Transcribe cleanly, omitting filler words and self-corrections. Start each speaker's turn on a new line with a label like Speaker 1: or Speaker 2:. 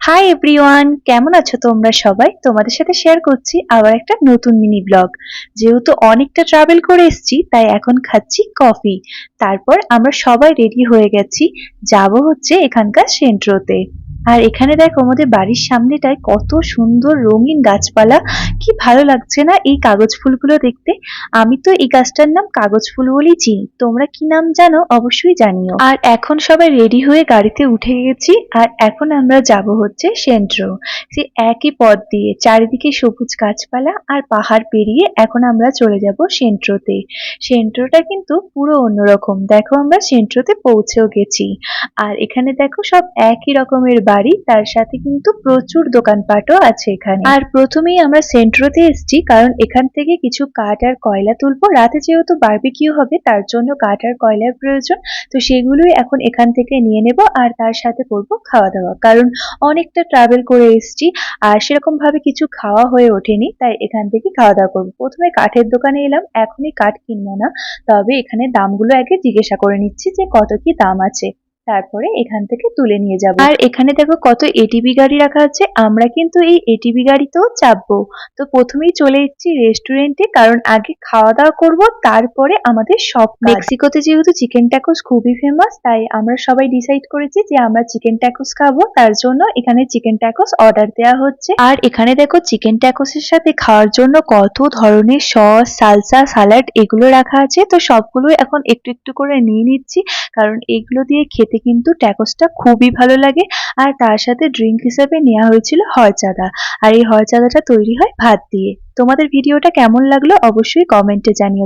Speaker 1: Hi everyone, কেমন আছো তোমরা সবাই? তোমাদের সাথে শেয়ার করছি আবার একটা নতুন মিনি ব্লগ। যেহেতু অনেকটা ট্রাভেল করে এসেছি তাই এখন খাচ্ছি কফি। তারপর আমরা সবাই রেডি হয়ে গেছি, যাব হচ্ছে এখানকার সেন্ট্রোতে। আর এখানে দেখো আমাদের বাড়ির সামনেটায় কত সুন্দর রঙিন গাছপালা, কি ভালো লাগছে না এই কাগজ ফুলগুলো দেখতে। আমি তো এই গাছটার নাম কাগজ ফুল বলেই চিনি, তোমরা কি নাম জানো অবশ্যই জানিও। আর এখন সবাই রেডি হয়ে গাড়িতে উঠে গেছি, আর এখন আমরা যাব হচ্ছে সেন্ট্রো। সে একই পথ দিয়ে চারিদিকে সবুজ গাছপালা আর পাহাড় পেরিয়ে এখন আমরা চলে যাব সেন্ট্রোতে। সেন্ট্রোটা কিন্তু পুরো অন্যরকম, দেখো আমরা সেন্ট্রোতে পৌঁছেও গেছি। আর এখানে দেখো সব একই রকমের বাড়ি, তার সাথে কিন্তু প্রচুর দোকানপাটও আছে এখানে। আর প্রথমেই আমরা সেন্ট্রোতে এসেছি কারণ এখান থেকে কিছু কাঠ আর কয়লা তুলবো, রাতে যেহেতু বারবিকিউ হবে তার জন্য কাঠ আর কয়লার প্রয়োজন। তো সেগুলোই এখন এখান থেকে নিয়ে নেব, আর তার সাথে করব খাওয়া দাওয়া, কারণ অনেকটা ট্রাভেল করে এসেছি আর সেরকম ভাবে কিছু খাওয়া হয়ে ওঠেনি, তাই এখান থেকে খাওয়া দাওয়া করবো। প্রথমে কাঠের দোকানে এলাম, এখনই কাঠ কিনবো না, তবে এখানে দামগুলো আগে জিজ্ঞাসা করে নিচ্ছি যে কত কি দাম আছে, তারপরে এখান থেকে তুলে নিয়ে যাব। আর এখানে দেখো কত এটিভি গাড়ি রাখা আছে, আমরা কিন্তু এই এটিভি গাড়িতেও চাপবো। তো প্রথমেই চলে এসেছি রেস্টুরেন্টে, কারণ আগে খাওয়া দাওয়া করব, তারপরে আমাদের সব কাজ। মেক্সিকোতে যেহেতু চিকেন ট্যাকোস খুবই ফেমাস, তাই আমরা সবাই ডিসাইড করেছি যে আমরা চিকেন ট্যাকোস খাবো, তার জন্য এখানে চিকেন ট্যাকোস অর্ডার দেওয়া হচ্ছে। আর এখানে দেখো চিকেন ট্যাকোসের সাথে খাওয়ার জন্য কত ধরনের সস, সালসা, সালাড এগুলো রাখা আছে, তো সবগুলো এখন একটু একটু করে নিয়ে নিচ্ছি, কারণ এগুলো দিয়ে খেতে কিন্তু ট্যাকোসটা খুবই ভালো লাগে। আর তার সাথে ড্রিঙ্ক হিসেবে নেওয়া হয়েছিল হরচাঁদা, আর এই হরচাঁদাটা তৈরি হয় ভাত দিয়ে। তোমাদের ভিডিওটা কেমন লাগলো অবশ্যই কমেন্টে জানিও।